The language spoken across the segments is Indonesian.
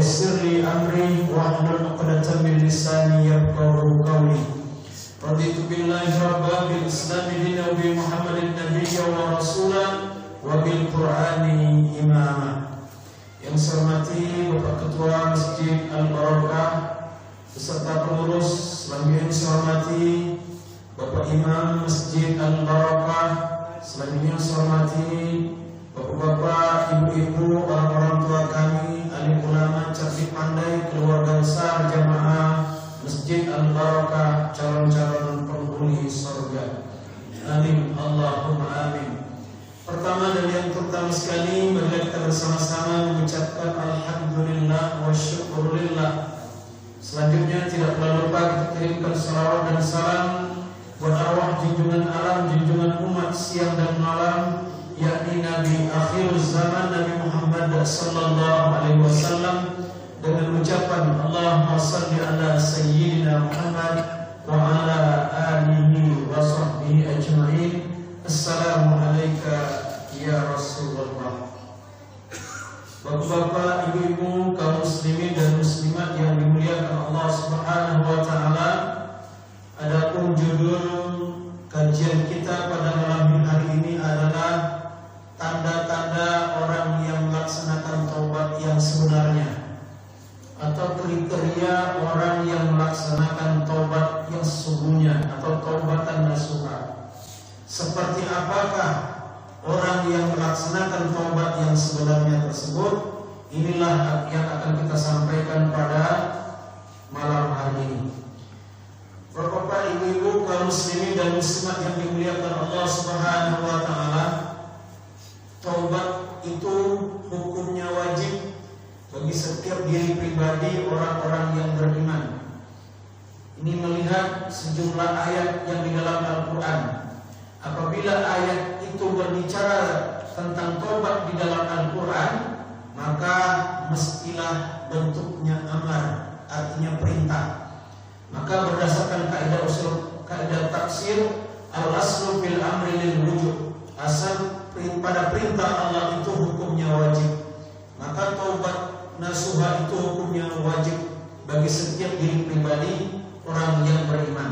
yassir li amri wahlul 'uqdatam min lisani yafqahu qawli. Raditu billahi rabban bil islami dinan wa bi Muhammadin nabiyyan wa rasulan wa bil Qur'ani imama. Yang saya hormati Bapak Ketua Masjid Al-Barakah beserta pengurus, selanjutnya saya hormati Bapak Imam Masjid Al-Barakah, selanjutnya saya hormati Bapak-bapak, ibu-ibu, orang-orang tua kami, alim ulama, cerdik pandai, keluarga besar jamaah Masjid Al-Barakah, calon-calon penghuni surga. Amin, Allahumma amin. Pertama dan yang terutama sekali, marilah kita bersama-sama mengucapkan alhamdulillah wa syukurillah. Selanjutnya tidak perlu lupa kita kirimkan salawat dan salam buat arwah junjungan alam, junjungan umat siang dan malam, yakni Nabi akhir zaman Nabi Muhammad sallallahu alaihi wasallam, dengan ucapan Allahumma salli ala sayyidina Muhammad wa ala alihi wa sahbihi ajma'in. Assalamu alayka ya Rasulullah. Bapak-bapak, ibu-ibu, kaum muslimin dan muslimat yang dimuliakan Allah Subhanahu wa taala, adapun judul kajian kita pada malam hari ini adalah tanda-tanda orang yang melaksanakan taubat yang sebenarnya, atau kriteria orang yang melaksanakan taubat yang sesungguhnya atau taubatan nasuha. Seperti apakah orang yang melaksanakan taubat yang sebenarnya tersebut? Inilah yang akan kita sampaikan pada malam hari ini. Bapak, ibu-ibu, kaum muslimin dan muslimat yang dimuliakan Allah Subhanahu wa taala, taubat itu hukumnya wajib bagi setiap diri pribadi orang-orang yang beriman. Ini melihat sejumlah ayat yang di dalam Al-Quran. Apabila ayat itu berbicara tentang taubat di dalam Al-Quran, maka mestilah bentuknya amar, artinya perintah. Maka berdasarkan kaidah tafsir, al-aslu fil amri lil wujub, asal pada perintah Allah itu hukumnya wajib. Maka taubat nasuha itu hukumnya wajib bagi setiap diri pribadi orang yang beriman.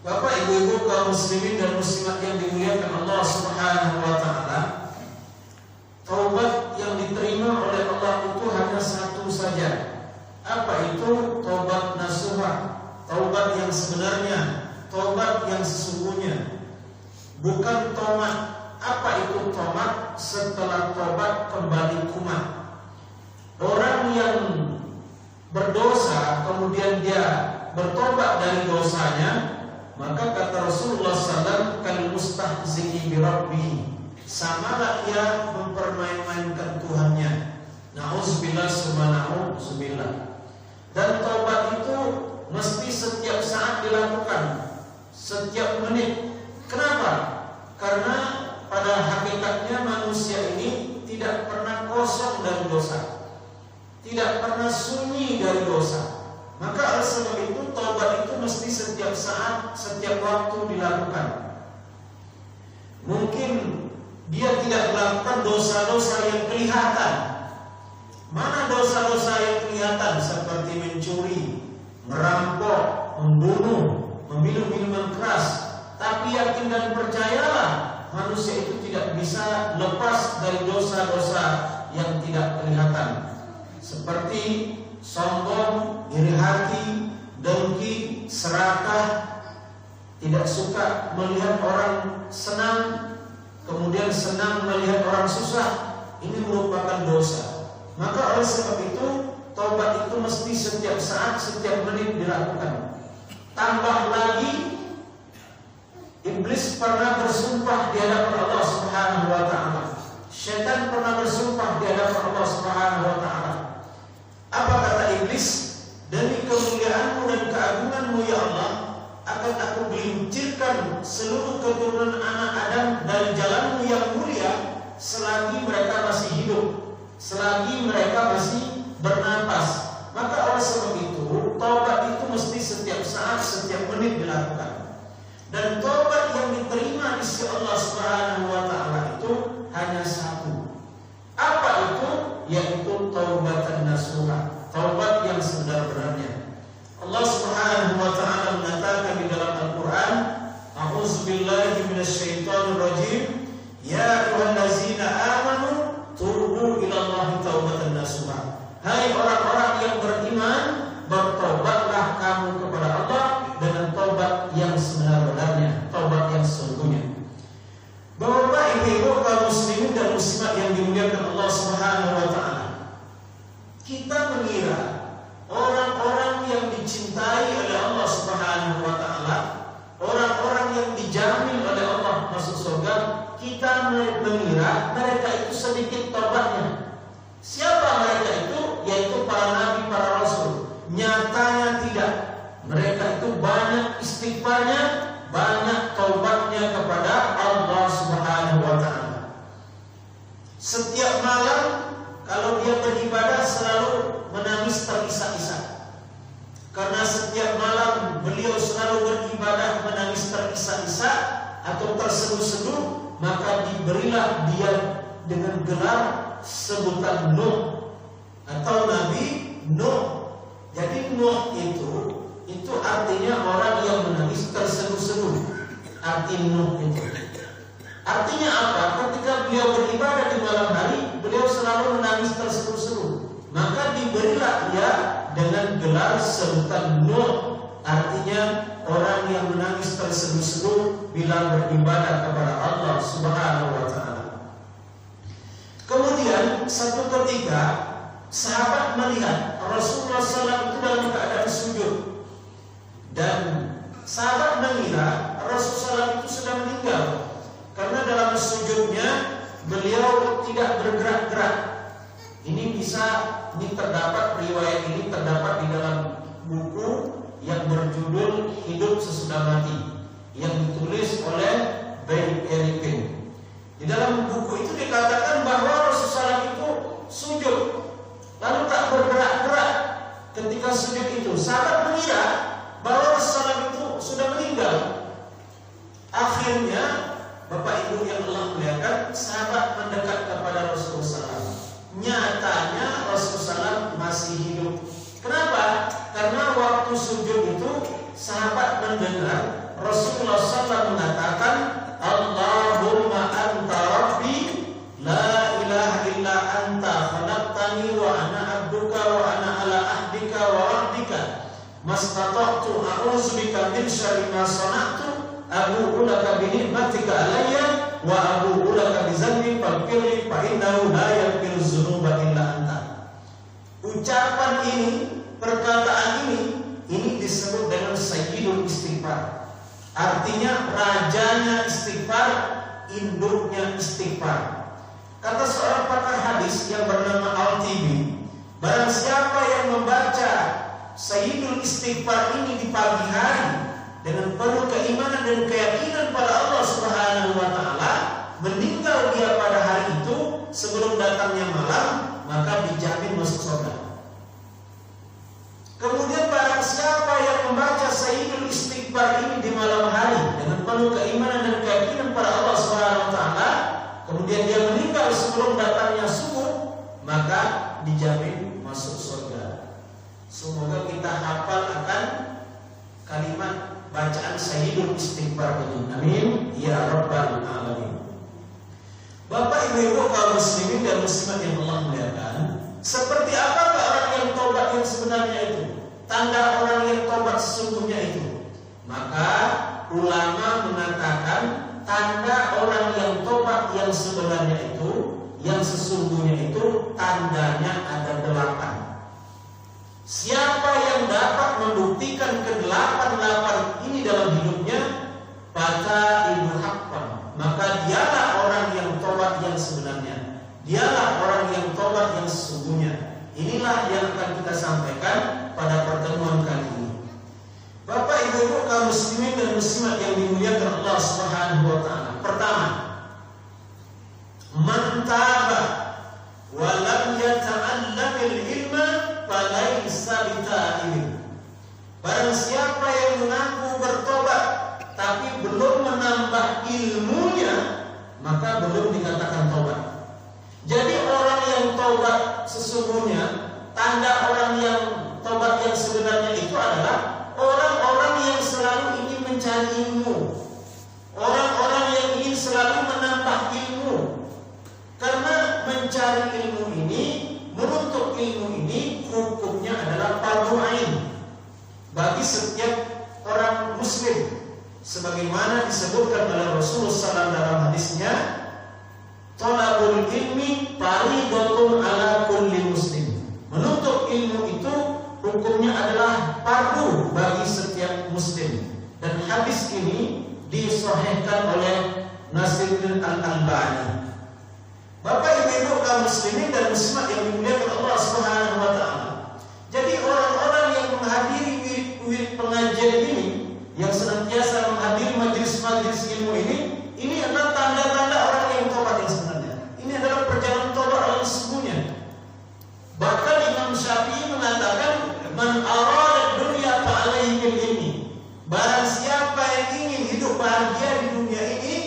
Bapak, ibu-ibu, kaum muslimin dan muslimat yang dimuliakan Allah Subhanahu wa taala, taubat yang diterima oleh Allah itu hanya satu saja. Apa itu? Taubat nasuha, taubat yang sebenarnya, taubat yang sesungguhnya, bukan tomat. Apa itu tomat? Setelah tobat kembali kumat. Orang yang berdosa kemudian dia bertobat dari dosanya, maka kata Rasulullah SAW, kal mustahzi'i bi rabbih, samalah ia mempermain-mainkan Tuhannya. Na'udzubillah summa na'udzubillah. Dan taubat itu mesti setiap saat dilakukan, setiap menit. Kenapa? Karena pada hakikatnya manusia ini tidak pernah kosong dari dosa, tidak pernah sunyi dari dosa. Maka oleh sebab itu taubat itu mesti setiap saat, setiap waktu dilakukan. Mungkin dia tidak melakukan dosa-dosa yang kelihatan. Mana dosa-dosa yang kelihatan? Seperti mencuri, merampok, membunuh, meminum minuman keras. Tapi yakin dan percayalah, manusia itu tidak bisa lepas dari dosa-dosa yang tidak kelihatan, seperti sombong, iri hati, dengki, serakah, tidak suka melihat orang senang, kemudian senang melihat orang susah. Ini merupakan dosa. Maka oleh sebab itu taubat itu mesti setiap saat, setiap menit dilakukan. Tambah lagi, iblis pernah bersumpah di hadapan Allah Subhanahu wa taala. Syaitan pernah bersumpah di hadapan Allah Subhanahu wa taala. Apa kata iblis? Demi kemuliaanmu dan keagunganmu ya Allah, akan aku gelincirkan seluruh keturunan anak Adam dari jalanmu yang mulia selagi mereka masih hidup, selagi mereka masih bernapas. Maka oleh sebab itu taubat itu mesti setiap saat, setiap menit dilakukan. Dan taubat yang diterima di sisi Allah Subhanahu wa taala itu hanya satu. Apa itu? Yaitu taubatan nasuha. taubat yang sebenar-benarnya. Allah Subhanahu wa taala mengatakan di dalam Al-Qur'an, A'udzubillahi minasyaitonir rajim, ya ayyuhallazina amanu tubu ilallahi taubatan nasuha. Hai orang-orang yang beriman, bertobatlah kamu kepada Allah dengan taubat yang sebenar-benarnya, taubat yang sesungguhnya. Bapak, Ibu, kaum muslimin dan muslimat yang dimuliakan Allah Subhanahu wa taala, kita mengira orang-orang yang dicintai oleh Allah Subhanahu wa taala, orang-orang yang dijamin oleh Allah masuk surga, kita mengira mereka itu sedikit tobatnya. Siapa mereka itu? Yaitu para nabi, para rasul. Nyatanya tidak. Mereka itu banyak istighfarnya, banyak taubatnya kepada Allah Subhanahu wa taala. Setiap malam kalau dia beribadah selalu menangis terisak-isak. Karena setiap malam beliau selalu beribadah menangis terisak-isak atau terseduh-seduh, maka diberilah dia dengan gelar sebutan Nuh atau Nabi Nuh. Jadi Nuh itu artinya orang yang menangis terseduh-seduh. Arti Nuh itu artinya apa? Ketika beliau beribadah di malam hari, beliau selalu menangis terseduh-seduh, maka diberilah dia dengan gelar sebutan Nuh. Artinya orang yang menangis terseduh-seduh bila beribadah kepada Allah Subhanahu wa taala. Kemudian satu ketika sahabat melihat Rasulullah SAW itu dalam keadaan sujud, dan sahabat mengira Rasulullah SAW itu sudah meninggal karena dalam sujudnya beliau tidak bergerak-gerak. Ini terdapat riwayat ini terdapat di dalam buku yang berjudul Hidup Sesudah Mati yang ditulis oleh Bain Erikin. Di dalam buku itu dikatakan bahwa Rasulullah itu sujud lalu tak bergerak-gerak ketika sujud itu. Sahabat mengira bahwa Rasulullah itu sudah meninggal. Akhirnya Bapak Ibu yang Allah muliakan, sahabat mendekat kepada Rasulullah SAW. Nyatanya Rasulullah SAW masih hidup. Kenapa? Karena waktu sujud itu sahabat mendengar Rasulullah SAW mengatakan, Allahumma anta rabbi la ilaha illa anta khalaqtani wa ana abduka wa ana ala ahdika wa wa'dika mastata'tu a'udzubika min syarri ma sana'tu abu'u laka bi ni'matika alayya wa abu'u laka bi dzanbi faghfirli fa innahu la yaghfiru dzunuba illa anta. Ucapan ini, perkataan ini disebut dengan sayyidul istighfar. Artinya rajanya istighfar, induknya istighfar. Kata seorang pakar hadis yang bernama Al-Tibi, barang siapa yang membaca sayyidul istighfar ini di pagi hari dengan penuh keimanan dan keyakinan pada Allah Subhanahu wa taala, meninggal dia pada hari itu sebelum datangnya malam, maka dijamin masuk surga. Kemudian barang siapa yang membaca sayyidul istighfar ini di malam hari dengan penuh keimanan dan keyakinan pada Allah Subhanahu wa taala, kemudian dia meninggal sebelum datangnya subuh, maka dijamin masuk surga. Semoga kita hafal akan kalimat bacaan sayyidul istighfar ini. Amin ya rabbal alamin. Bapak Ibu kaum muslimin dan muslimat yang Allah muliakan, seperti apakah orang yang tobat yang sebenarnya itu? Tanda orang yang tobat sesungguhnya itu? Maka ulama mengatakan tanda orang yang tobat yang sebenarnya itu, yang sesungguhnya itu, tandanya ada 8. Siapa yang dapat membuktikan ke-8 ini dalam hidupnya, maka ibu hakkan, maka dialah orang yang tobat yang sebenarnya, dialah orang yang tobat yang sesungguhnya. Inilah yang akan kita sampaikan pada pertemuan kali ini. Bapak Ibu kaum muslimin dan muslimat yang dimuliakan Allah Subhanahu wa taala. Pertama, man taba wa lam yata'allamil ilma falaysa bita'ibin. Barang siapa yang mengaku bertobat tapi belum menambah ilmunya, maka belum dikatakan tobat. Jadi orang yang tobat sesungguhnya tanda orang yang tobat yang sebenarnya itu adalah orang-orang yang selalu ingin mencari ilmu, orang-orang yang ingin selalu menambah ilmu. Karena mencari ilmu ini, menuntut ilmu ini, hukumnya adalah fardu ain bagi setiap orang muslim, sebagaimana disebutkan oleh Rasulullah SAW dalam hadisnya, thalabul ilmi fariidatun ala kulli muslim. Menuntut ilmu itu hukumnya adalah fardu bagi setiap muslim. Dan hadis ini disahihkan oleh Nasiruddin Al-Albani. Bapak Ibu kaum muslimin dan muslimat yang dimuliakan Allah Subhanahu wa taala. Jadi orang-orang yang menghadiri wirid pengajian ini, yang senantiasa menghadiri majelis-majelis ilmu ini adalah tanda-tanda orang yang tobat yang sebenarnya. Ini adalah perjalanan tobat yang sesungguhnya. Bahkan Imam Syafi'i mengatakan, man arada dunya fa alaihi bil ilmi. Barang siapa yang ingin hidup bahagia di dunia ini,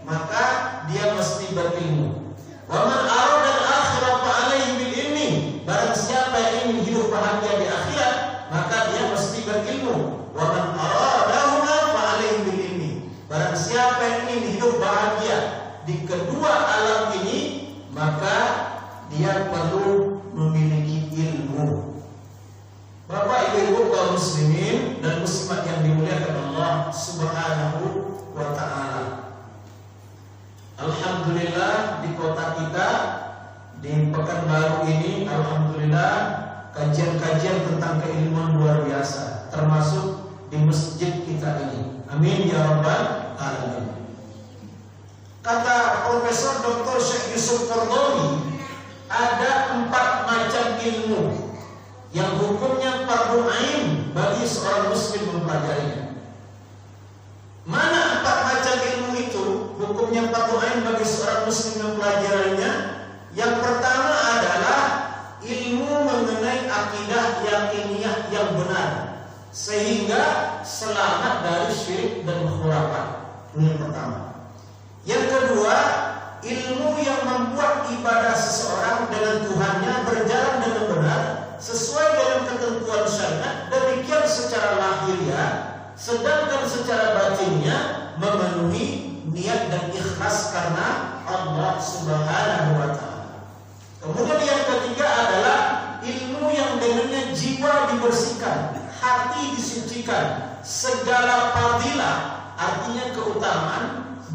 maka dia mesti berilmu. Wa man arada al-akhirah fa alaihi bil ilmi. Barang siapa yang ingin hidup bahagia di akhirat, maka dia mesti berilmu. Wa man aradahuma fa alaihi bil ilmi. Barang siapa yang ingin hidup bahagia di kedua alam ini, maka dia perlu memiliki ilmu. Bapak Ibu kaum muslimin dan muslimat yang dimuliakan Allah Subhanahu wa taala. Alhamdulillah di kota kita di Pekanbaru ini, alhamdulillah kajian-kajian tentang keilmuan luar biasa, termasuk di masjid kita ini. Amin ya rabbal alamin. Kata Profesor Dr. Syekh Yusuf Qaradawi, ada 4 macam ilmu yang hukumnya fardu ain bagi seorang muslim mempelajarinya. Mana 4 macam ilmu itu hukumnya fardu ain bagi seorang muslim mempelajarinya? Yang pertama adalah ilmu mengenai akidah yakiniyah yang benar, sehingga selamat dari syirik dan khurafat. Ini yang pertama. Yang kedua, ilmu yang membuat ibadah seseorang dengan Tuhannya berjalan dengan benar sesuai dengan ketentuan syariat, demikian secara lahiriah, sedangkan secara batinnya memenuhi niat dan ikhlas karena Allah Subhanahu wa taala. Kemudian yang ketiga adalah ilmu yang dengannya jiwa dibersihkan, hati disucikan, segala fadilah, artinya keutamaan,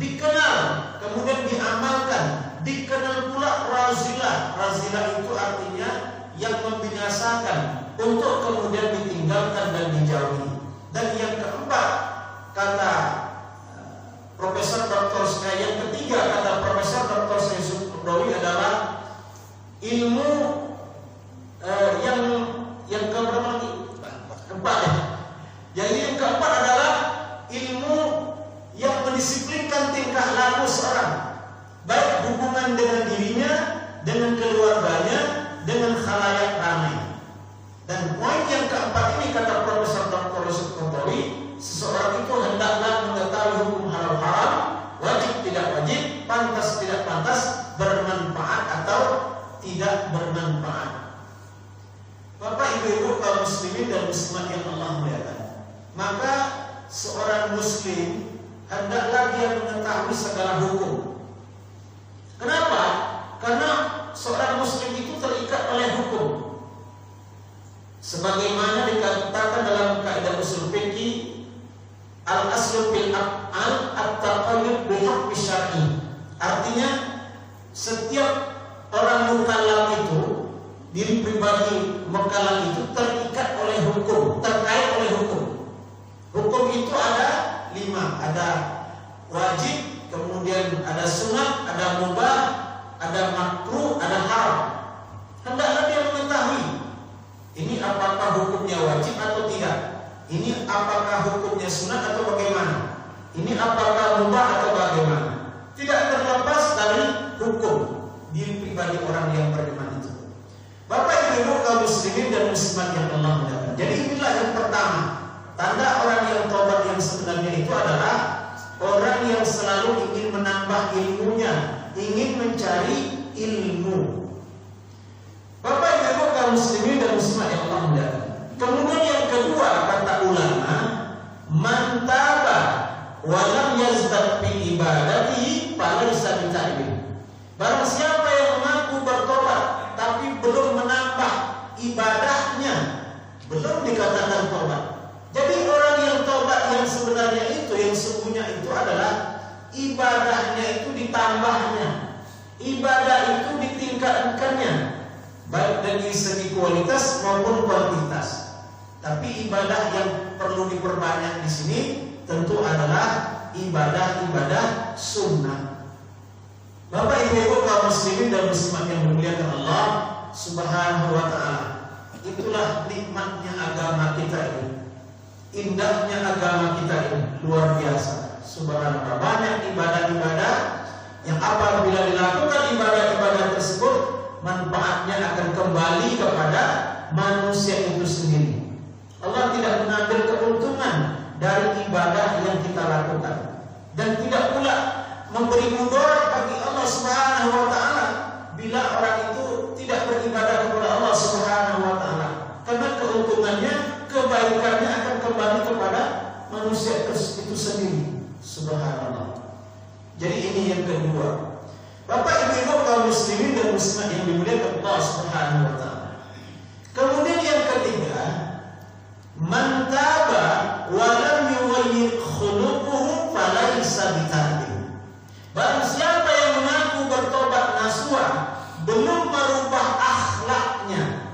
dikenal, kemudian diamalkan, dikenal pula razilah. Razilah itu artinya yang membinasakan, untuk kemudian ditinggalkan dan dijauhi. Dan yang keempat, kata Profesor Dr. yang ketiga kata Profesor Dr. Yusuf Qaradawi adalah ilmu yang keempat lagi? Keempat ya. Jadi yang keempat adalah ilmu yang mendisiplinkan tingkah laku seorang, baik hubungan dengan dirinya, dengan keluarganya, dengan khalayak ramai. Dan poin yang keempat ini kata Profesor Dr. Yusuf Qaradawi, seseorang itu hendaklah mengetahui hukum halal haram, wajib tidak wajib, pantas tidak pantas, bermanfaat atau tidak bermanfaat. Bapak Ibu kaum muslimin dan muslimat yang Allah muliakan, maka seorang muslim hendaklah dia mengetahui segala hukum. Kenapa? Karena seorang muslim itu terikat oleh hukum. Sebagaimana dikatakan dalam kaidah usul fikih, al-aslu fil af'al at-taqayyud bi hukmi syar'i. Artinya setiap orang mukallaf itu, diri pribadi mukallaf itu terikat oleh hukum, terkait oleh hukum. Hukum itu ada 5, ada wajib, kemudian ada sunat, ada mubah, ada makruh, ada haram. Hendaklah dia mengetahui ini apakah hukumnya wajib atau tidak, ini apakah hukumnya sunat atau bagaimana, ini apakah mubah atau bagaimana. Tidak terlepas dari hukum diri pribadi orang yang beriman itu. Bapak Ibu kaum muslimin dan muslimat yang Allah muliakan. Jadi inilah yang pertama, tanda orang yang tobat yang sebenarnya itu adalah orang yang selalu ingin menambah ilmunya, ingin mencari ilmu. Bapak Ibu kaum muslimin dan ibadahnya belum dikatakan tobat. Jadi orang yang tobat yang sebenarnya itu, yang sesungguhnya itu adalah ibadahnya itu ditambahnya, ibadah itu ditingkatkannya, baik dari segi kualitas maupun kuantitas. Tapi ibadah yang perlu diperbanyak di sini tentu adalah ibadah-ibadah sunnah. Bapak Ibu kaum muslimin dan muslimat yang dimuliakan Allah Subhanahu wa taala. Itulah nikmatnya agama kita ini. Indahnya agama kita ini luar biasa. Subhanallah, banyak ibadah-ibadah yang apabila dilakukan ibadah-ibadah tersebut manfaatnya akan kembali kepada manusia itu sendiri. Allah tidak mengambil keuntungan dari ibadah yang kita lakukan dan tidak pula memberi mudarat bagi Allah Subhanahu wa taala bila orang itu tidak beribadah kepada Allah Subhanahu wa taala, karena keuntungannya, kebaikannya akan kembali kepada manusia itu sendiri. Subhanallah. Jadi ini yang kedua. Bapak Ibu kaum muslimin dan muslimat yang dimuliakan Allah Subhanahu wa taala. Kemudian yang ketiga, man taba wa lam yughayyir khuluquhu falaysa bitabin. Barang siapa yang mengaku bertobat nasuha belum merubah akhlaknya,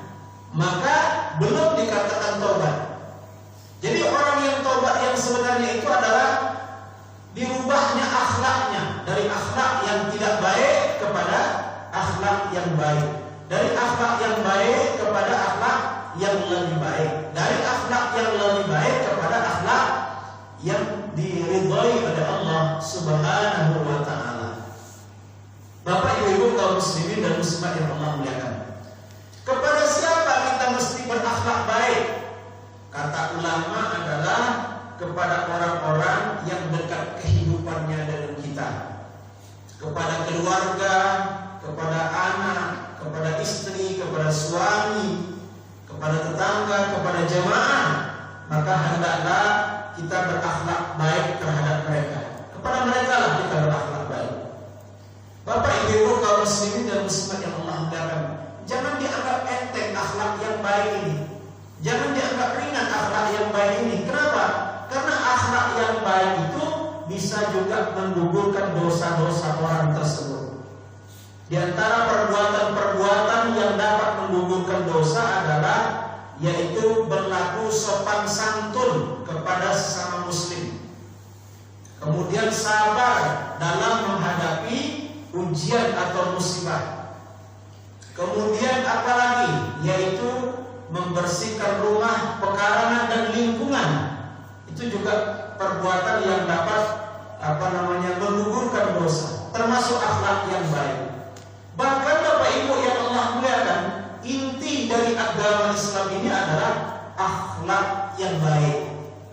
maka belum dikatakan tobat. Jadi orang yang tobat yang sebenarnya itu adalah dirubahnya akhlaknya dari akhlak yang tidak baik kepada akhlak yang baik, dari akhlak yang baik kepada akhlak yang lebih baik, dari akhlak yang lebih baik kepada akhlak yang diridhai oleh Allah Subhanahu wa taala. Bapak Ibu kaum muslimin dan muslimat yang Allah muliakan. Kepada siapa kita mesti berakhlak baik? Kata ulama adalah kepada orang-orang yang dekat kehidupannya dengan kita, kepada keluarga, kepada anak, kepada istri, kepada suami, kepada tetangga, kepada jemaah. Maka hendaklah kita berakhlak baik terhadap mereka. Kepada mereka lah kita berakhlak baik. Bapak Ibu kaum muslimin dan muslimat yang Allah muliakan, jangan dianggap enteng akhlak yang baik ini. Jangan dianggap ringan akhlak yang baik ini. Kenapa? Karena akhlak yang baik itu bisa juga menggugurkan dosa-dosa orang tersebut. Di antara perbuatan-perbuatan yang dapat menggugurkan dosa adalah yaitu berlaku sopan santun kepada sesama muslim. Kemudian sabar dalam menghadapi ujian atau musibah. Kemudian apalagi yaitu membersihkan rumah, pekarangan dan lingkungan. Itu juga perbuatan yang dapat menggugurkan dosa, termasuk akhlak yang baik. Bahkan Bapak Ibu yang Allah muliakan, inti dari agama Islam ini adalah akhlak yang baik.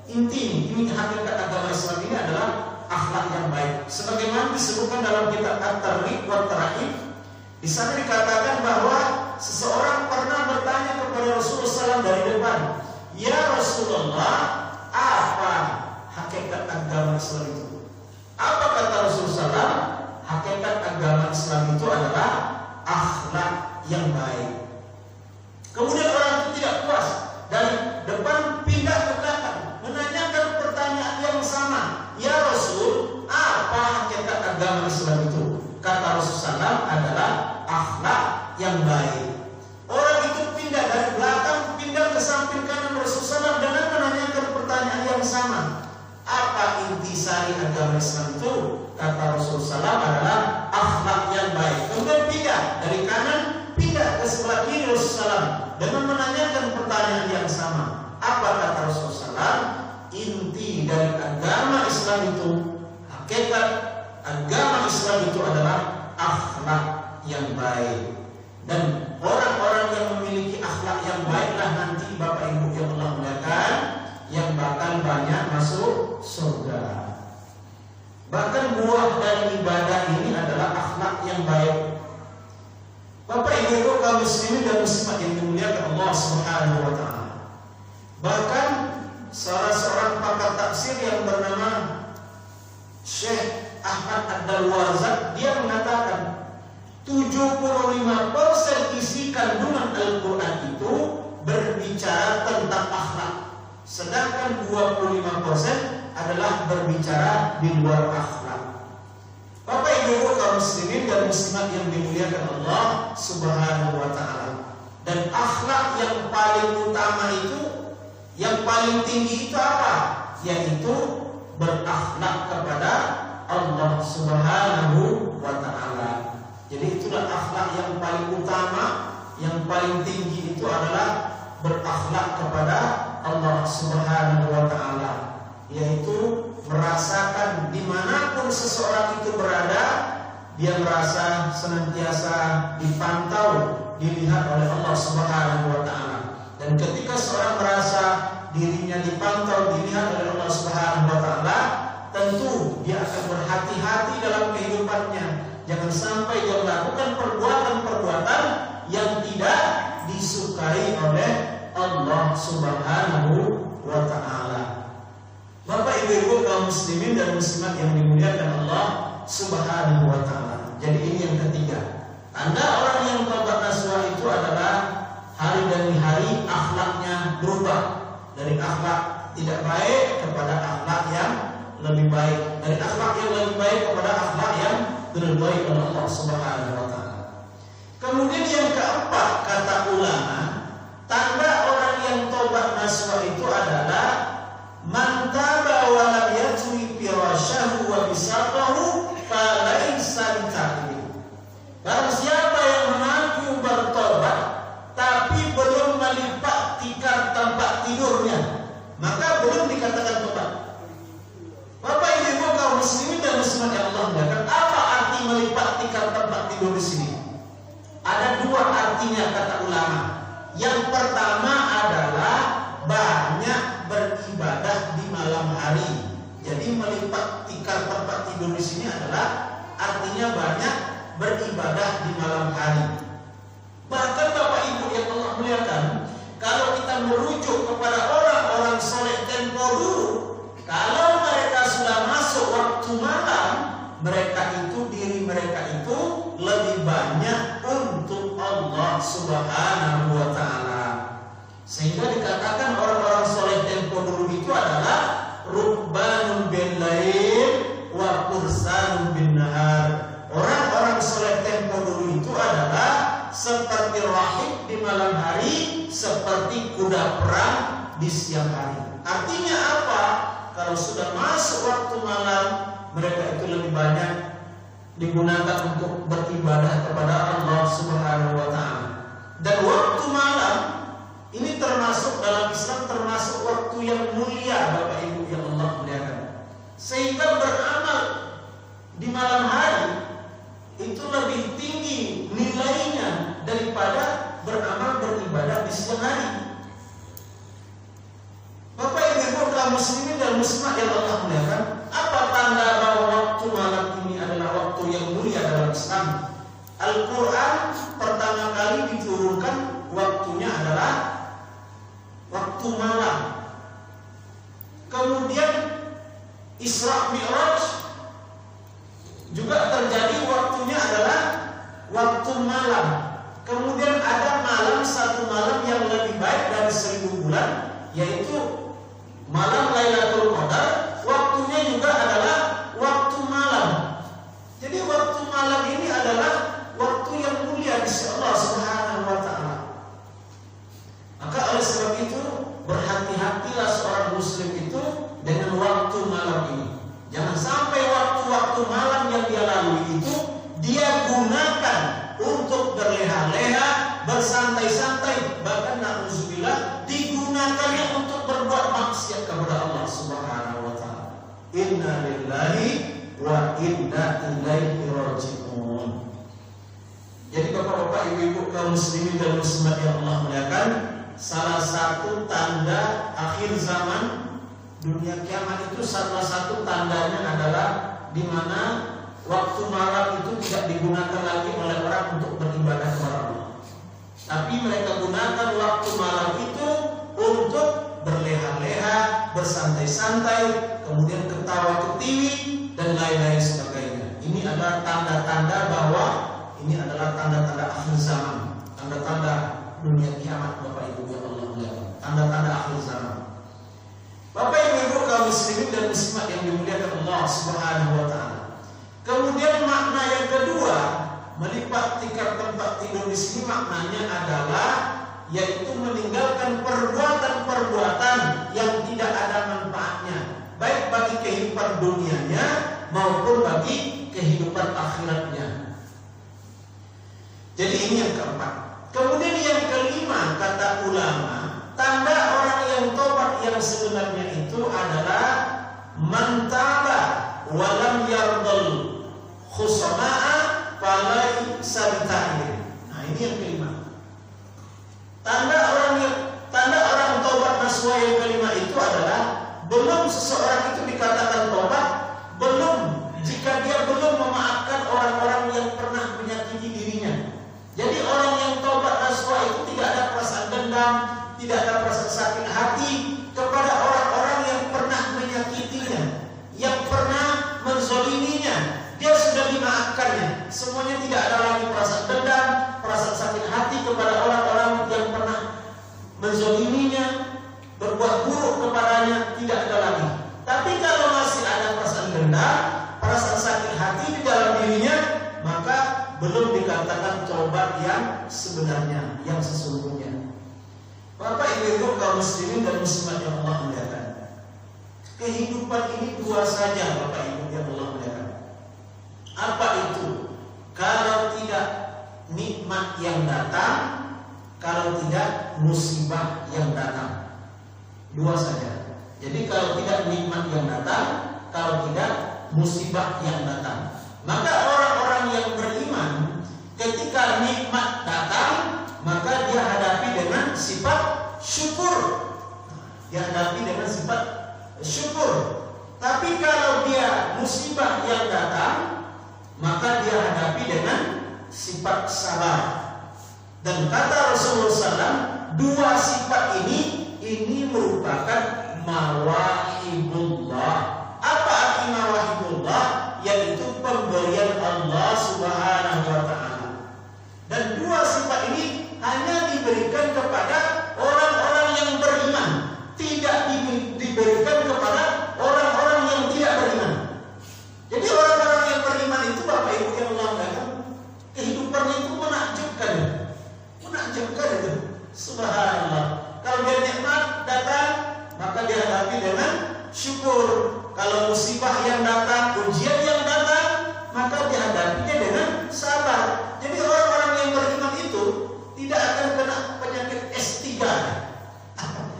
Inti ini hakikat agama Islam ini adalah akhlak yang baik. Sebagaimana disebutkan dalam kitab At-Targhib wa At-Tarhib, di sana dikatakan bahwa seseorang pernah bertanya kepada Rasulullah SAW dari depan, "Ya Rasulullah, apa hakikat agama Islam itu?" Apa kata Rasulullah SAW? Hakikat agama Islam itu adalah akhlak yang baik. Kemudian orang itu tidak puas, dari depan pindah ke belakang, menanyakan pertanyaan yang sama, "Ya Rasul, apa hakikat agama Islam itu?" Kata Rasulullah SAW adalah akhlak yang baik. Orang itu pindah dari belakang, pindah ke samping kanan Rasulullah SAW dengan menanyakan pertanyaan yang sama. Apa intisari agama Islam itu? Kata Rasulullah SAW adalah akhlak yang baik. Kemudian pindah dari kanan, pindah ke sebelah kiri Rasulullah SAW dengan menanyakan pertanyaan yang sama. Apa kata Rasulullah SAW? Inti dari agama Islam itu, hakikat agama Islam itu adalah akhlak yang baik. Dan orang-orang yang memiliki akhlak yang baiklah nanti Bapak Ibu yang Allah muliakan, yang bakal banyak masuk surga. Bahkan buah dari ibadah ini adalah akhlak yang baik. Bapak Ibu kaum muslimin dan muslimat yang dimuliakan Allah Subhanahu wa taala. Bahkan salah seorang pakar tafsir yang bernama Syekh Ahmad Ad-Dalwarzaq, dia mengatakan 75% isi kandungan Al-Quran itu berbicara tentang akhlak, sedangkan 25% adalah berbicara di luar akhlak. Bapak Ibu kaum muslimin dan muslimat yang dimuliakan Allah Subhanahu wa taala. Dan akhlak yang paling utama itu, yang paling tinggi itu apa? Yaitu berakhlak kepada Allah Subhanahu wa taala. Jadi itulah akhlak yang paling utama, yang paling tinggi itu adalah berakhlak kepada Allah Subhanahu wa taala, yaitu merasakan dimanapun seseorang itu berada, dia merasa senantiasa dipantau, dilihat oleh Allah Subhanahu wa taala. Dan ketika seorang merasa dirinya dipantau, dilihat oleh Allah Subhanahu wa taala, tentu dia akan berhati-hati dalam kehidupannya. Jangan sampai dia melakukan perbuatan-perbuatan yang tidak disukai oleh Allah Subhanahu wa taala. Bapak Ibu kaum muslimin dan muslimat yang dimuliakan Allah Subhanahu wa taala. Jadi ini yang ketiga. Tanda orang yang taubat nasuha itu adalah hari demi hari akhlaknya berubah dari akhlak tidak baik kepada akhlak yang lebih baik, dari akhlak yang lebih baik kepada akhlak yang diridhoi oleh Allah Subhanahu wa taala. Kemudian yang keempat, kata ulama, tanda orang yang taubat nasuha itu adalah man taba wa lam yajri firashahu wa bisaqahu falaysa bikafir. Barang siapa yang mengaku bertobat tapi belum melipat tikar tempat tidurnya, maka belum dikatakan tobat. Bapak Ibu kaum muslimin dan muslimat yang Allah muliakan, apa arti melipat tikar tempat tidur di sini? Ada dua artinya kata ulama. Yang pertama adalah banyak beribadah di malam hari. Jadi melipat tikar tempat tidur di sini adalah artinya banyak beribadah di malam hari. Bahkan Bapak Ibu yang Allah muliakan, kalau kita merujuk kepada orang-orang saleh tempo dulu, kalau mereka sudah masuk waktu malam, diri mereka itu lebih banyak untuk Allah Subhanahu wa taala. Sehingga dikatakan orang-orang saleh tempo dulu itu adalah rukbanun bil lail wa fursanun bin nahar. Orang-orang saleh tempo dulu itu adalah seperti rahib di malam hari, seperti kuda perang di siang hari. Artinya apa? Kalau sudah masuk waktu malam, mereka itu lebih banyak digunakan untuk beribadah kepada Allah Subhanahu wa taala. Dan waktu malam ini termasuk dalam Islam, termasuk waktu yang mulia Bapak Ibu yang Allah muliakan. Sehingga beramal di malam hari itu lebih tinggi nilainya daripada beramal beribadah di siang hari. Bapak Ibu kaum muslimin dan muslimat yang Allah muliakan, apa tanda bahwa waktu malam ini adalah waktu yang mulia dalam Islam? Al-Quran pertama kali diturunkan waktunya adalah waktu malam. Kemudian Isra Mi'raj juga terjadi waktunya adalah waktu malam. Kemudian ada malam, satu malam yang lebih baik dari 1000 bulan, yaitu malam Lailatul Qadar, waktunya juga adalah waktu malam. Jadi waktu malam ini adalah waktu yang mulia di sisi Allah Subhanahu wa taala. Maka oleh sebab itu berhati-hatilah seorang muslim itu dengan waktu malam ini. Jangan sampai waktu-waktu malam yang dia lalui itu dia gunakan untuk berleha-leha, bersantai-santai, bahkan na'udzubillah digunakannya untuk berbuat maksiat kepada Allah Subhanahu wa taala. Inna lillahi wa inna ilaihi raji'un. Jadi Bapak-bapak, Ibu-ibu kaum muslimin dan muslimat yang Allah muliakan, salah satu tanda akhir zaman dunia kiamat itu salah satu tandanya adalah di mana waktu malam itu tidak digunakan lagi oleh orang untuk beribadah kepada Allah. Tapi mereka gunakan waktu malam itu untuk berleha-leha, bersantai-santai, kemudian ketawa ketiwi dan lain-lain sebagainya. Ini adalah tanda-tanda bahwa ini adalah tanda-tanda akhir zaman, tanda-tanda dunia kiamat Bapak Ibu yang Allah maknanya adalah yaitu meninggalkan perbuatan-perbuatan yang tidak ada manfaatnya, baik bagi kehidupan dunianya maupun bagi kehidupan akhiratnya. Jadi ini yang keempat. Kemudian yang kelima, kata ulama, tanda orang yang tobat yang sebenarnya itu adalah man taba wa lam yardal khusama'a falaysa bita'in. Nah, ini yang kelima. Tanda orang tobat nasuha yang kelima itu adalah belum seseorang itu dikatakan tobat belum jika dia belum memaafkan orang-orang yang pernah menyakiti dirinya. Jadi orang yang tobat nasuha itu tidak ada perasaan dendam, tidak ada perasaan sakit hati kepada orang-orang yang pernah menyakitinya, yang pernah menzoliminya. Dia sudah dimaafkannya. Semuanya tidak ada lagi perasaan dendam, perasaan sakit hati kepada orang-orang yang pernah menzoliminya, berbuat buruk kepadanya, tidak ada lagi. Tapi kalau masih ada perasaan dendam, perasaan sakit hati di dalam dirinya, maka belum dikatakan tobat yang sebenarnya, yang sesungguhnya. Bapak Ibu kaum muslimin dan muslimat yang Allah muliakan, kehidupan ini dua saja, Bapak Ibu yang Allah muliakan. Apa itu? Kalau tidak nikmat yang datang, kalau tidak musibah yang datang. Dua saja. Jadi kalau tidak nikmat yang datang, kalau tidak musibah yang datang. Maka orang-orang yang beriman ketika nikmat datang, maka dia hadapi dengan sifat syukur. Dia hadapi dengan sifat syukur. Tapi kalau dia musibah yang datang, maka dia hadapi dengan sifat sabar. Dan kata Rasulullah SAW, dua sifat ini merupakan mawahibullah. Apa arti mawahibullah? Yaitu pemberian Allah Subhanahu wa Ta'ala. Dan dua sifat ini hanya diberikan kepada orang-orang yang beriman, tidak diberikan kepada orang-orang yang tidak beriman. Jadi orang-orang yang beriman itu, Bapak Ibu yang Allah muliakan, kehidupannya itu menakjubkan. Menakjubkan itu. Subhanallah. Kalau dia nikmat datang, maka dia hadapi dengan syukur. Kalau musibah yang datang, ujian yang datang, maka dia hadapinya dengan sabar. Jadi orang-orang yang beriman itu tidak akan kena penyakit S3.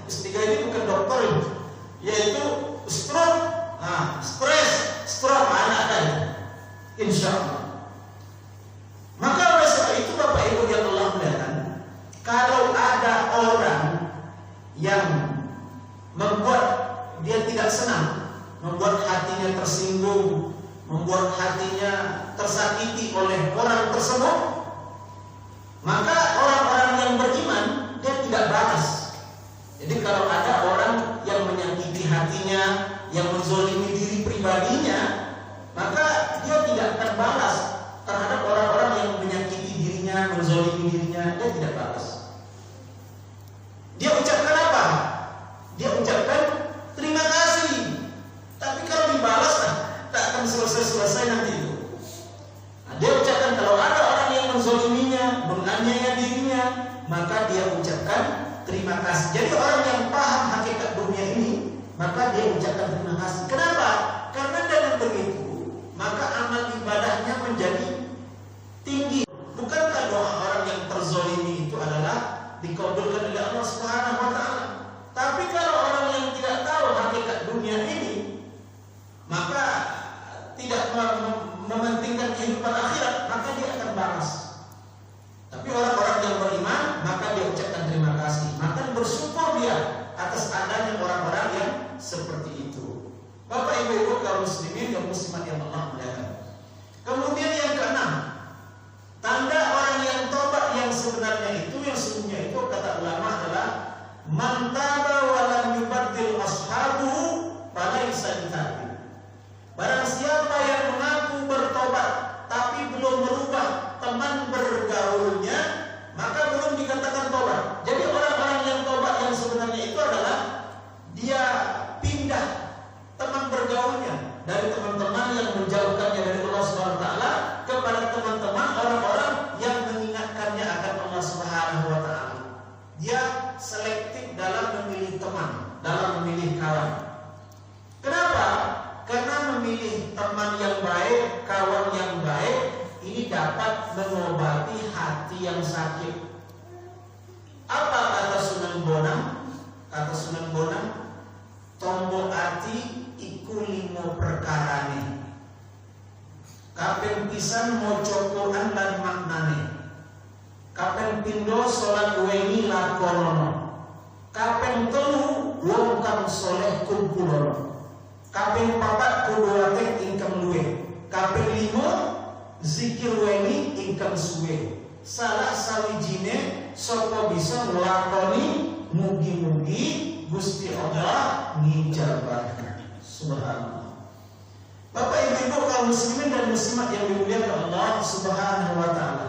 S3 ini bukan dokter, yaitu stroke, stroke anak-anak. Insya Allah. Maka oleh sebab itu Bapak Ibu yang Allah muliakan, kalau ada orang yang membuat dia tidak senang, membuat hatinya tersinggung, membuat hatinya tersakiti oleh orang tersebut, maka orang-orang yang beriman dia tidak balas. Jadi kalau ada orang yang menyakiti hatinya, yang menzolimi diri pribadinya, maka dia tidak akan balas terhadap orang-orang yang menyakiti dirinya, menzolimi dirinya. Dia tidak balas. Dia ucapkan apa? Dia ucapkan terima kasih. Tapi kalau dibalas, tak akan selesai nanti itu. Dia ucapkan kalau ada orang yang menzoliminya, menganiaya dirinya, maka dia ucapkan terima kasih. Jadi orang yang paham hakikat dunia ini, maka dia ucapkan terima kasih. Kenapa? Karena dengan begitu, maka amal ibadahnya menjadi tinggi. Bukankah doa orang yang terzolimi itu adalah dikabulkan oleh Allah Subhanahu wa Ta'ala? Tapi kalau orang yang tidak tahu hakikat dunia ini, maka tidak mementingkan kehidupan akhirat, maka dia akan balas. Tapi orang-orang yang beriman, maka dia ucapkan terima kasih, maka bersyukur dia atas adanya orang-orang yang seperti itu. Bapak Ibu kaum muslimin dan muslimat yang Allah muliakan. Kemudian yang keenam, tanda orang yang tobat yang sebenarnya itu, yang sesungguhnya itu, kata ulama adalah man taba wa lam yubaddil ashabuhu falaysa bitabin. Barang siapa yang mengaku bertobat tapi belum merubah teman bergaulnya, maka belum dikatakan tobat. Jadi orang-orang yang tobat yang sebenarnya itu adalah dia pindah teman bergaulnya dari teman-teman yang menjauhkannya dari Allah Subhanahu wa Ta'ala kepada teman-teman orang-orang yang mengingatkannya akan Allah Subhanahu Dia selektif dalam memilih teman, dalam memilih kawan. Kenapa? Karena memilih teman yang baik, kawan yang baik, ini dapat mengobati hati yang sakit. Apa kata Sunan Bonang? Kata Sunan Bonang, tombo ati iku limo perkarane. Kaping pisan maca Quran lan maknane. Kaping pindho salat wengi lakonono. Kaping telu wong kang saleh kumpulono. Kaping papat kudu ate ingkang luwih. Kaping lima zikir wengi ingkang suwe. Salah sawijine sapa bisa nglakoni mugi-mugi Gusti Allah ngijabah. Subhanallah. Bapak Ibu kaum muslimin dan muslimat yang dimuliakan Allah Subhanahu wa taala.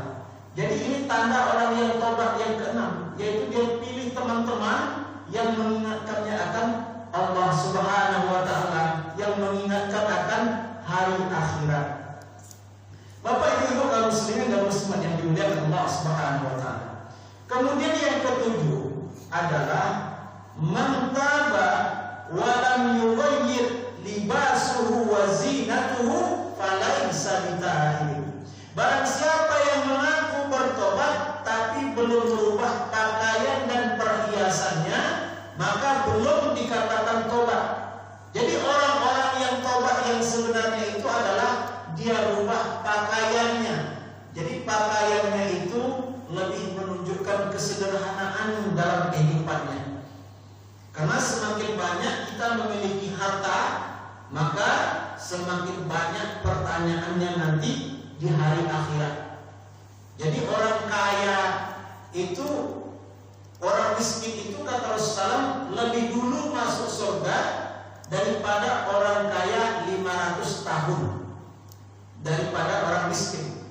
Jadi ini tanda orang yang tobat yang keenam, yaitu dia pilih teman-teman yang mengingatkannya akan Allah Subhanahu wa taala, yang mengingatkan akan hari akhirat. Bapak Ibu kaum muslimin dan muslimat yang dimuliakan Allah Subhanahu wa taala. Kemudian yang ketujuh adalah man taba wa lam yughayyir libasuhu wa zinatuhu falaysa bitahir. Barang siapa yang mengaku bertobat tapi belum merubah pakaian dan perhiasannya, maka belum dikatakan tobat. Jadi orang-orang yang tobat yang sebenarnya itu adalah dia rubah pakaiannya. Jadi pakaiannya itu lebih menunjukkan kesederhanaan dalam kehidupannya. Karena semakin banyak kita memiliki harta, maka semakin banyak pertanyaannya nanti di hari akhirat. Jadi orang kaya itu, orang miskin itu kata Rasulullah lebih dulu masuk surga daripada orang kaya 500 tahun daripada orang miskin.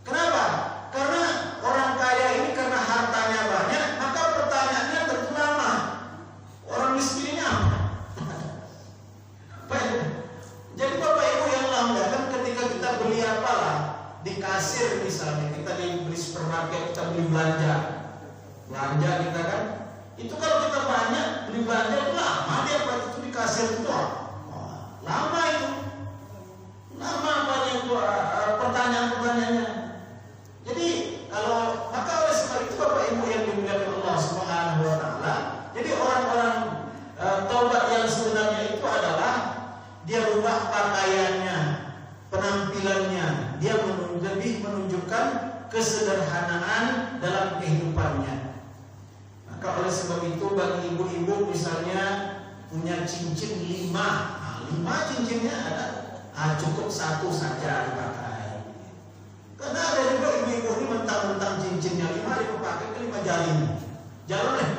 Kenapa? Karena orang kaya ini karena hartanya banyak, maka pertanyaannya tentu lama. Orang miskin ini apa? Jadi Bapak Ibu yang langganan ketika kita beli apalah di kasir misalnya, kita beli supermarket, kita beli belanja kita kan, itu kalau kita banyak beli belanja itu lama dia itu di kasir itu lama itu lama banyak itu pertanyaan-pertanyaannya. Jadi kalau maka oleh sebab itu Bapak Ibu yang dimuliakan Allah Subhanahu wa taala, jadi orang-orang taubat yang sebenarnya itu adalah dia rubah pakaiannya, penampilannya, dia lebih menunjukkan kesederhanaan dalam kehidupannya. Maka oleh sebab itu bagi ibu-ibu misalnya punya cincin 5 cincinnya ada, cukup 1 saja dipakai. Karena ada juga ibu-ibu ini mentang-mentang cincinnya 5 dipakai ke 5 jari. Jangan deh.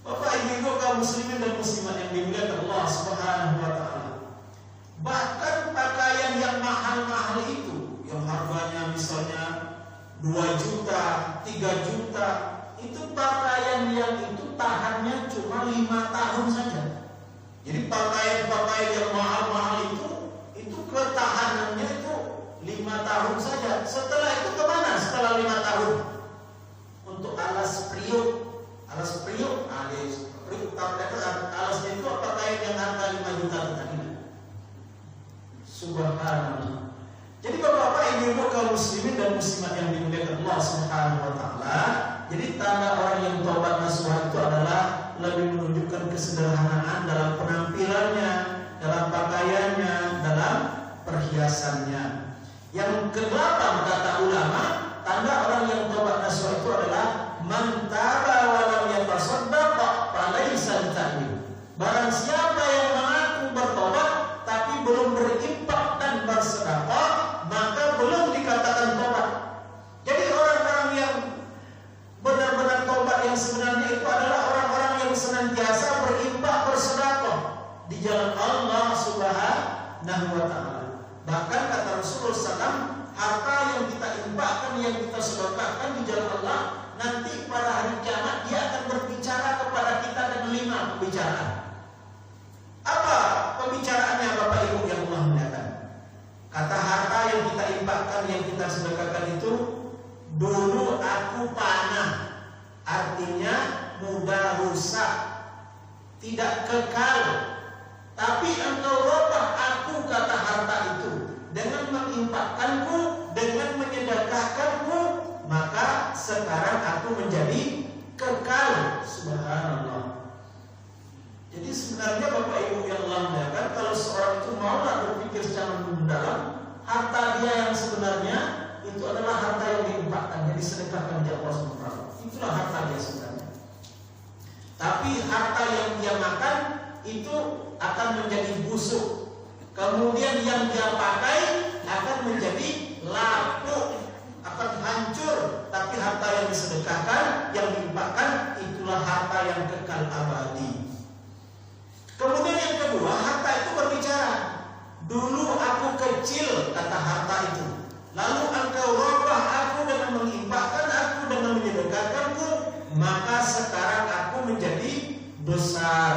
Bapak Ibu kaum muslimin dan muslimat yang dimuliakan Allah Subhanahu wa taala. Bahkan pakaian yang mahal-mahal itu, yang harganya misalnya 2 juta, 3 juta, itu pakaian yang itu tahannya cuma 5 tahun saja. Jadi pakaian-pakaian yang mahal-mahal itu ketahanannya itu 5 tahun saja. Setelah itu kemana? Setelah 5 tahun untuk alas priuk, alasnya itu pakaian yang harga 5 juta tadi. Subhanallah. Jadi Bapak Ibu kaum muslimin dan muslimat yang dimuliakan Allah Subhanahu wa taala, jadi tanda orang yang taubat nasuha itu adalah lebih menunjukkan kesederhanaan dalam penampilannya, dalam pakaiannya, dalam perhiasannya. Yang ke-8 kata ulama, tanda orang yang taubat nasuha itu adalah man taba wa lam yatasaddaq falaysa bitahir. Barang siapa yang mengaku bertobat tapi belum berinfak dan bersedekah, maka belum dikatakan tobat. Jadi orang-orang yang benar-benar tobat yang sebenarnya itu adalah orang-orang yang senantiasa berinfak bersedekah di jalan Allah Subhanahu wa taala. Bahkan kata Rasulullah SAW, harta yang kita infakkan, yang kita sedekahkan di jalan Allah, nanti pada hari kiamat dia akan berbicara kepada kita dengan 5 pembicaraan. Apa pembicaraannya Bapak Ibu yang Allah muliakan? Kata harta yang kita infakkan, yang kita sedekahkan itu, dulu aku panah artinya mudah rusak, tidak kekal. Tapi engkau robah aku, kata harta itu, dengan menginfakkanku, dengan menyedekahkanku, maka sekarang aku menjadi kekal. Subhanallah. Jadi sebenarnya Bapak Ibu yang Allah muliakan, kalau seorang itu maulah berpikir secara mendalam, harta dia yang sebenarnya itu adalah harta yang diinfakkan, yang disedekahkan di Allah SWT. Itulah harta dia sebenarnya. Tapi harta yang dia makan itu akan menjadi busuk. Kemudian yang dia pakai akan menjadi lapuk, akan hancur. Tapi harta yang disedekahkan, yang diinfakkan, itulah harta yang kekal abadi. Kemudian yang kedua, harta itu berbicara. Dulu aku kecil, kata harta itu. Lalu engkau robah aku dengan menginfakkan aku, dengan menyedekahkanku, maka sekarang aku menjadi besar.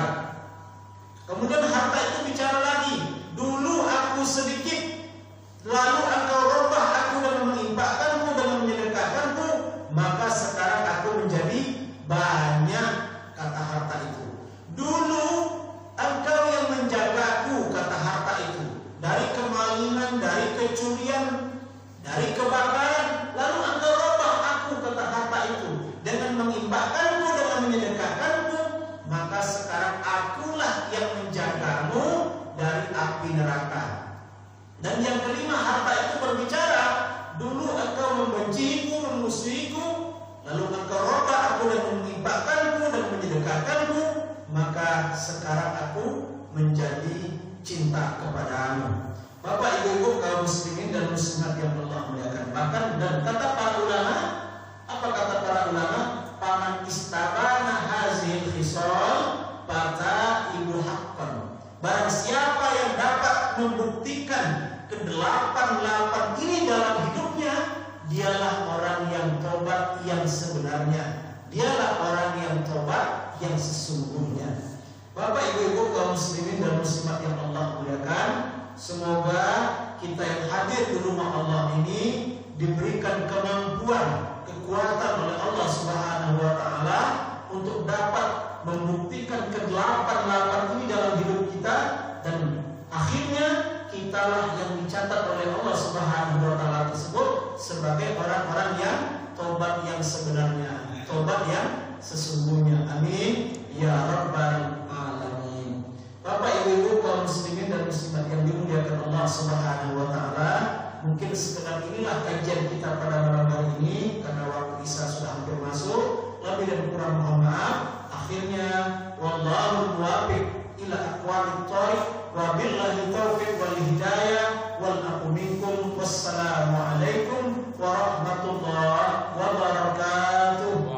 Kemudian harta itu bicara lagi. Dulu aku sedikit, lalu engkau robah aku dengan menginfakkanku, dengan menyedekahkanku, maka sekarang aku menjadi banyak, kata harta itu. Dulu engkau yang menjagaku, kata harta itu, dari kemalingan, dari kecurian, dari kebakaran. Lalu engkau robah aku, kata harta itu, dengan menginfakkanku, dengan menyedekahkanku, maka sekarang akulah yang menjagamu dari api neraka. Dan yang kelima, harta itu berbicara. Dulu engkau membenciku, memusuhiku, lalu engkau robah aku dengan menginfakkanku, dan menyedekahkanku, maka sekarang aku menjadi cinta kepadamu. Bapak Ibu kaum muslimin dan muslimat yang Allah muliakan. Bahkan dan kata para ulama, apa kata para ulama? Paman istabana hazil khisal fata ibu haqqan. Barang siapa yang dapat membuktikan ke-8 ini dalam hidupnya, dialah orang yang tobat yang sebenarnya. Dialah orang yang tobat yang sesungguhnya. Bapak Ibu kaum muslimin dan muslimat yang Allah muliakan, semoga kita yang hadir di rumah Allah ini diberikan kemampuan, kekuatan oleh Allah Subhanahu wa taala untuk dapat membuktikan ke-8 ini dalam hidup kita, dan akhirnya kitalah yang dicatat oleh Allah Subhanahu wa taala tersebut sebagai orang-orang yang tobat yang sebenarnya, tobat yang sesungguhnya. Amin ya rabbal alamin. Bapak Ibu kaum muslimin dan muslimat yang dimuliakan Allah Subhanahu wa taala, mungkin sekedar inilah kajian kita pada malam hari ini karena waktu isya sudah hampir masuk. Lebih dan kurang mohon maaf. Akhirnya wallahu muwaffiq ila aqwamit thoriq wa billahi taufiq wal hidayah wal aqu minkum. Wassalamu alaikum warahmatullahi wabarakatuh.